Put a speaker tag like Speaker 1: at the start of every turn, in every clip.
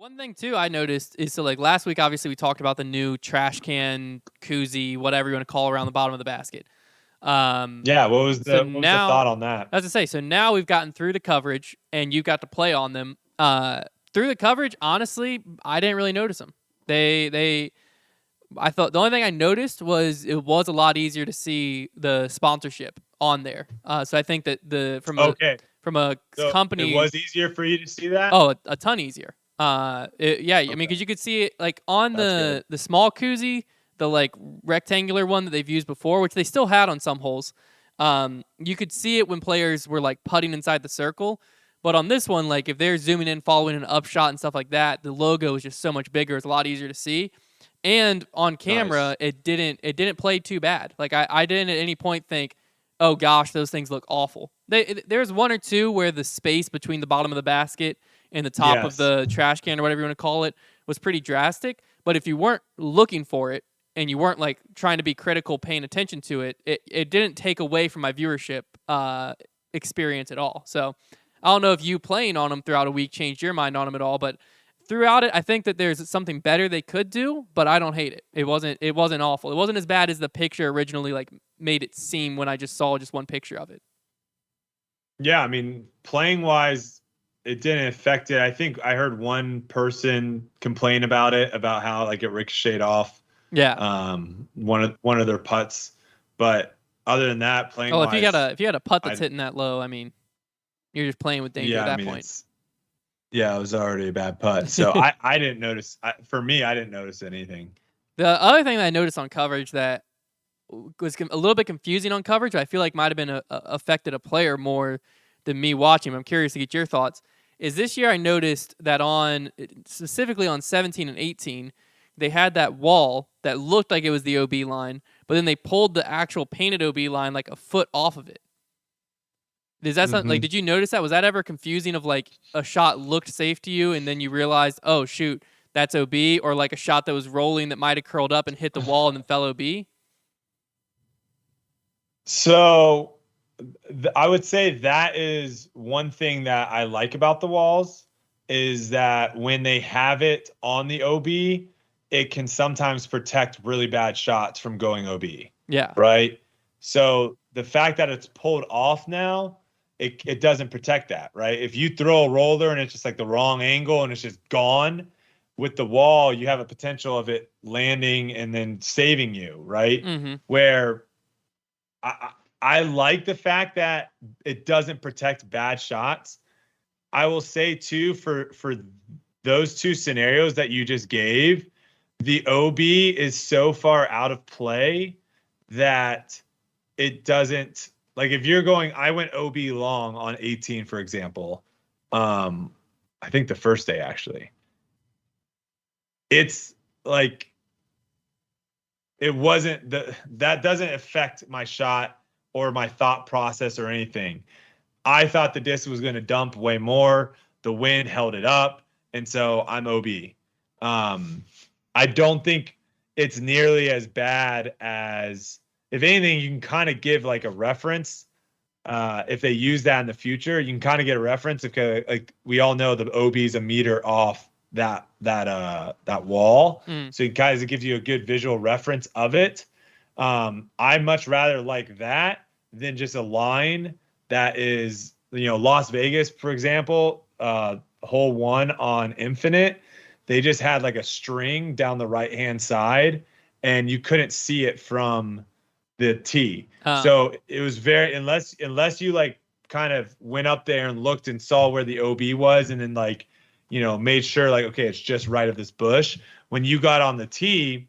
Speaker 1: One thing too I noticed is so like last week obviously we talked about the new trash can koozie whatever you want to call around the bottom of the basket. Um,
Speaker 2: Yeah,
Speaker 1: so
Speaker 2: what was the
Speaker 1: now,
Speaker 2: thought on that?
Speaker 1: as I say, so now we've gotten through the coverage and you've got to play on them. Through the coverage, honestly, I didn't really notice them. They I thought the only thing I noticed was it was a lot easier to see the sponsorship on there. So I think that the
Speaker 2: Okay,
Speaker 1: from a
Speaker 2: so it
Speaker 1: company,
Speaker 2: was easier for you to see that.
Speaker 1: oh, a ton easier. Yeah, I mean,
Speaker 2: Okay,
Speaker 1: because you could see it like on
Speaker 2: that's good.
Speaker 1: the small koozie, the like rectangular one that they've used before, which they still had on some holes. You could see it when players were like putting inside the circle. But on this one, like if they're zooming in, following an upshot and stuff like that, the logo is just so much bigger. It's a lot easier to see. And on camera,
Speaker 2: Nice.
Speaker 1: it didn't play too bad. Like I didn't at any point think, oh gosh, those things look awful. There's one or two where the space between the bottom of the basket and the top of
Speaker 2: Yes.
Speaker 1: the trash can or whatever you want to call it was pretty drastic. But if you weren't looking for it and you weren't like trying to be critical, paying attention to it, it didn't take away from my viewership experience at all. So I don't know if you playing on them throughout a week changed your mind on them at all, but throughout it, I think that there's something better they could do, but I don't hate it. It wasn't awful. It wasn't as bad as the picture originally like made it seem when I just saw just one picture of it.
Speaker 2: Yeah, I mean, playing wise, it didn't affect it. I think I heard one person complain about it, about how like it ricocheted off
Speaker 1: Yeah.
Speaker 2: one of their putts. But other than that, playing
Speaker 1: Well,
Speaker 2: wise,
Speaker 1: if you got a putt that's
Speaker 2: I
Speaker 1: hitting that low, I mean, you're just playing with danger at
Speaker 2: yeah, I
Speaker 1: that
Speaker 2: mean
Speaker 1: point.
Speaker 2: it's yeah, it was already a bad putt. So I didn't notice. For me, I didn't notice anything.
Speaker 1: The other thing that I noticed on coverage that was a little bit confusing on coverage, I feel like might have been affected a player more than me watching. I'm curious to get your thoughts. Is this year I noticed that on specifically on 17 and 18, they had that wall that looked like it was the OB line, but then they pulled the actual painted OB line like a foot off of it. Is that something like?
Speaker 2: Hmm.
Speaker 1: Did you notice that? Was that ever confusing? Of like a shot looked safe to you, and then you realized, oh shoot, that's OB, or like a shot that was rolling that might have curled up and hit the wall and then fell OB.
Speaker 2: So I would say that is one thing that I like about the walls is that when they have it on the OB, it can sometimes protect really bad shots from going OB,
Speaker 1: Yeah.
Speaker 2: right? So the fact that it's pulled off now, it doesn't protect that, right? If you throw a roller and it's just like the wrong angle and it's just gone, with the wall, you have a potential of it landing and then saving you, right?
Speaker 1: Mm-hmm.
Speaker 2: Where I like the fact that it doesn't protect bad shots. I will say too, for those two scenarios that you just gave, the OB is so far out of play that it doesn't, like if you're going, I went OB long on 18, for example. Um, I think the first day actually. It's like it wasn't the that doesn't affect my shot or my thought process or anything. I thought the disc was going to dump way more. The wind held it up, and so I'm OB. Um, I don't think it's nearly as bad as, if anything, you can kind of give like a reference. If they use that in the future, you can kind of get a reference. Because like we all know, the OB is a meter off that wall,
Speaker 1: Mm.
Speaker 2: so it kind of gives you a good visual reference of it. I much rather like that than just a line that is, Las Vegas, for example, hole one on Infinite, they just had like a string down the right hand side and you couldn't see it from the tee.
Speaker 1: Uh,
Speaker 2: So it was very, unless you like kind of went up there and looked and saw where the OB was and then like, made sure like, okay, it's just right of this bush. When you got on the tee,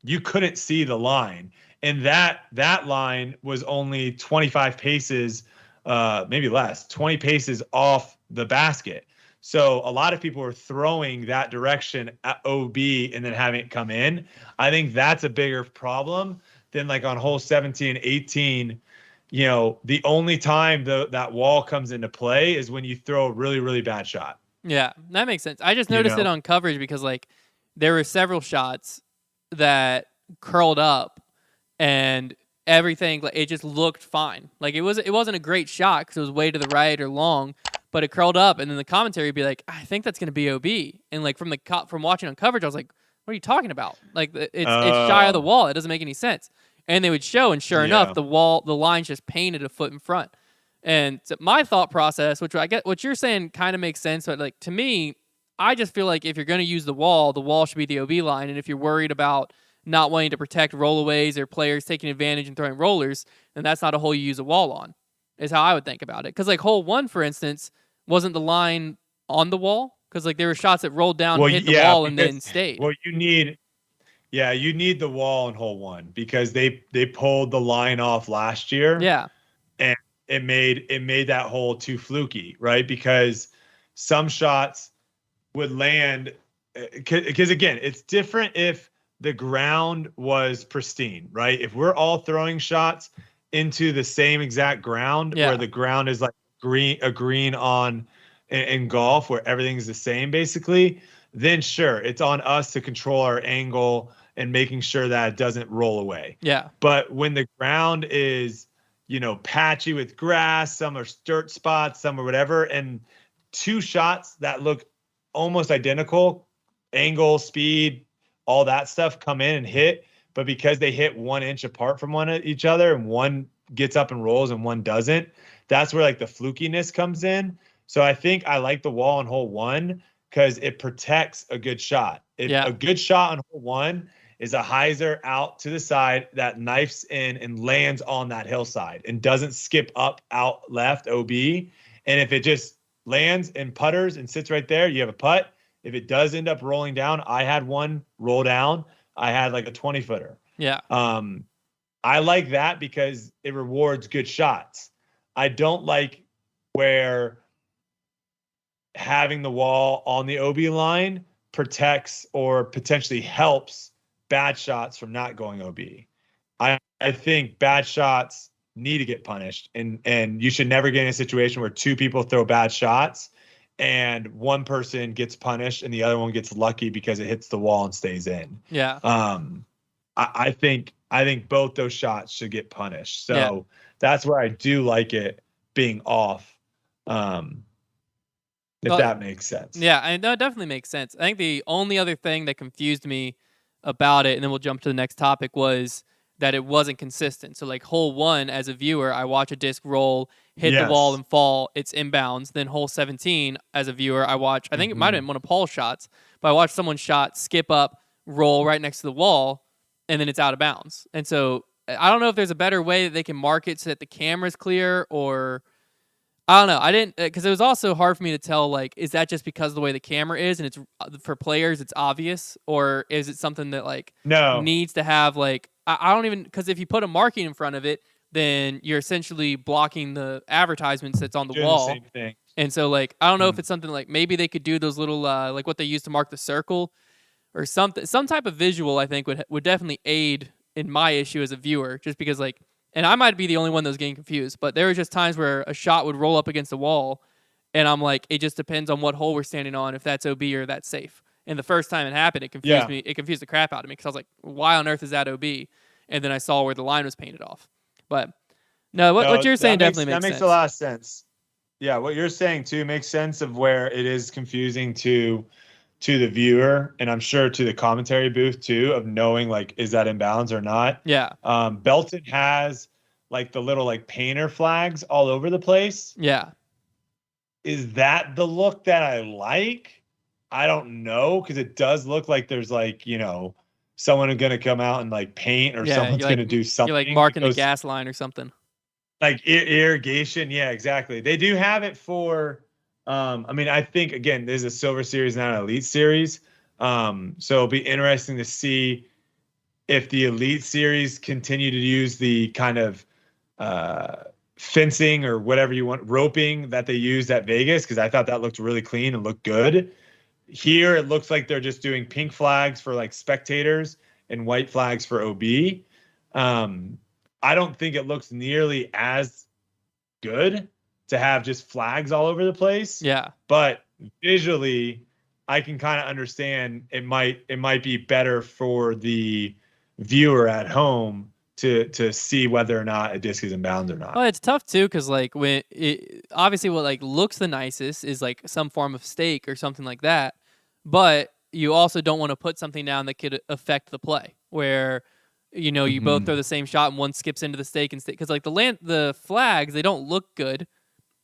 Speaker 2: you couldn't see the line. And that line was only 25 paces, maybe less, 20 paces off the basket. So a lot of people were throwing that direction at OB and then having it come in. I think that's a bigger problem than like on hole 17, 18. The only time that wall comes into play is when you throw a really, really bad shot.
Speaker 1: yeah, that makes sense. I just
Speaker 2: You
Speaker 1: noticed it
Speaker 2: know?
Speaker 1: on coverage because like there were several shots that curled up and everything, like, it just looked fine. Like it wasn't a great shot because it was way to the right or long, but it curled up, and then the commentary would be like, I think that's gonna be OB, and like from watching on coverage, I was like, what are you talking about? Like it's shy of the
Speaker 2: Oh,
Speaker 1: wall. It doesn't make any sense. And they would show, and sure enough,
Speaker 2: yeah.
Speaker 1: the line's just painted a foot in front. And so my thought process, which I get, what you're saying kind of makes sense, but like to me, I just feel like if you're going to use the wall should be the OB line. And if you're worried about not wanting to protect rollaways or players taking advantage and throwing rollers, then that's not a hole you use a wall on, is how I would think about it. Because like hole one, for instance, wasn't the line on the wall? Because like there were shots that rolled down,
Speaker 2: Well,
Speaker 1: hit the
Speaker 2: yeah,
Speaker 1: wall, and
Speaker 2: because
Speaker 1: then stayed.
Speaker 2: well, you need the wall in hole one because they pulled the line off last year,
Speaker 1: Yeah.
Speaker 2: and it made that hole too fluky, right? Because some shots would land because again, it's different if the ground was pristine, right? If we're all throwing shots into the same exact ground where
Speaker 1: Yeah.
Speaker 2: the ground is like green on in golf where everything's the same basically, then sure, it's on us to control our angle and making sure that it doesn't roll away.
Speaker 1: Yeah.
Speaker 2: But when the ground is, patchy with grass, some are dirt spots, some are whatever, and two shots that look almost identical, angle, speed, all that stuff come in and hit. But because they hit 1 inch apart from each other and one gets up and rolls and one doesn't, that's where like the flukiness comes in. So I think I like the wall in hole one because it protects a good shot. A
Speaker 1: Yeah.
Speaker 2: good shot on hole one is a hyzer out to the side that knifes in and lands on that hillside and doesn't skip up out left OB. And if it just lands and putters and sits right there, you have a putt. If it does end up rolling down, I had one roll down. I had like a 20-footer.
Speaker 1: Yeah.
Speaker 2: I like that because it rewards good shots. I don't like where having the wall on the OB line protects or potentially helps bad shots from not going OB. I think bad shots need to get punished, and you should never get in a situation where two people throw bad shots and one person gets punished and the other one gets lucky because it hits the wall and stays in.
Speaker 1: Yeah.
Speaker 2: I think both those shots should get punished.
Speaker 1: Yeah.
Speaker 2: So that's where I do like it being off. If
Speaker 1: Well,
Speaker 2: that makes sense.
Speaker 1: yeah, I know it definitely makes sense. I think the only other thing that confused me about it, and then we'll jump to the next topic, was that it wasn't consistent. So like hole one, as a viewer, I watch a disc roll, hit the wall
Speaker 2: Yes.
Speaker 1: and fall, it's inbounds. Then hole 17, as a viewer, I watch, I think it might have been one of Paul's shots, but I watched someone's shot skip up, roll right next to the wall, and then it's out of bounds. And so I don't know if there's a better way that they can mark it so that the camera's clear, or I don't know. I didn't, because it was also hard for me to tell, like, is that just because of the way the camera is and it's for players, it's obvious, or is it something that like
Speaker 2: No.
Speaker 1: needs to have like I don't even, because if you put a marking in front of it, then you're essentially blocking the advertisements that's on the
Speaker 2: Doing the
Speaker 1: wall.
Speaker 2: same thing.
Speaker 1: And so like I don't know if it's something like maybe they could do those little like what they use to mark the circle or something, some type of visual. I think would definitely aid in my issue as a viewer, just because like, and I might be the only one that was getting confused, but there were just times where a shot would roll up against the wall, and I'm like, it just depends on what hole we're standing on, if that's OB or that's safe. And the first time it happened, it confused me. It confused the crap out of me because I was like, why on earth is that OB? And then I saw where the line was painted off. But no, what you're saying definitely makes sense.
Speaker 2: That makes a lot of sense. Yeah, what you're saying too makes sense of where it is confusing to the viewer, and I'm sure to the commentary booth too, of knowing like, is that in bounds or not?
Speaker 1: Yeah.
Speaker 2: Belton has like the little like painter flags all over the place.
Speaker 1: Yeah.
Speaker 2: Is that the look that I like? I don't know, because it does look like there's like, someone going to come out and like paint, or
Speaker 1: Yeah.
Speaker 2: someone's going to do something.
Speaker 1: You're like marking the gas line or something.
Speaker 2: Like irrigation. Yeah, exactly. They do have it for, I think, again, there's a silver series, not an elite series. So it'll be interesting to see if the elite series continue to use the kind of fencing or whatever you want, roping that they used at Vegas, because I thought that looked really clean and looked good. Here, it looks like they're just doing pink flags for like spectators and white flags for OB. I don't think it looks nearly as good to have just flags all over the place.
Speaker 1: Yeah.
Speaker 2: But visually, I can kind of understand it might be better for the viewer at home to see whether or not a disc is in bounds or not.
Speaker 1: Well, it's tough too because like when it obviously what like looks the nicest is like some form of stake or something like that, but you also don't want to put something down that could affect the play where you both throw the same shot and one skips into the stake and because like the flags they don't look good,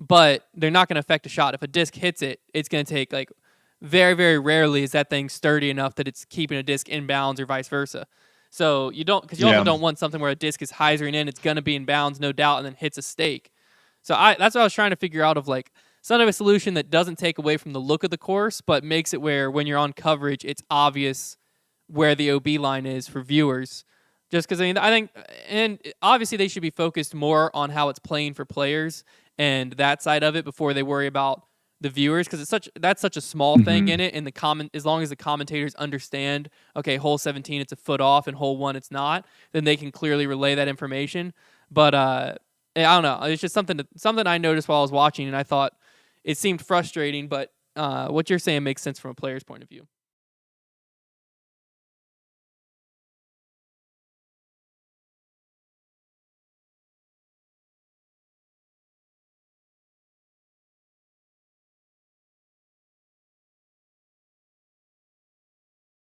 Speaker 1: but they're not going to affect a shot. If a disc hits it, it's going to take like very, very rarely is that thing sturdy enough that it's keeping a disc in bounds or vice versa. So you don't, because you also don't want something where a disc is hyzering in, it's going to be in bounds, no doubt, and then hits a stake. So that's what I was trying to figure out of like some of a solution that doesn't take away from the look of the course, but makes it where when you're on coverage, it's obvious where the OB line is for viewers. Just because I think, and obviously they should be focused more on how it's playing for players and that side of it before they worry about the viewers, because that's such a small thing in it. And as long as the commentators understand, okay, hole 17 it's a foot off, and hole 1 it's not, then they can clearly relay that information. But I don't know, it's just something I noticed while I was watching, and I thought it seemed frustrating. But what you're saying makes sense from a player's point of view.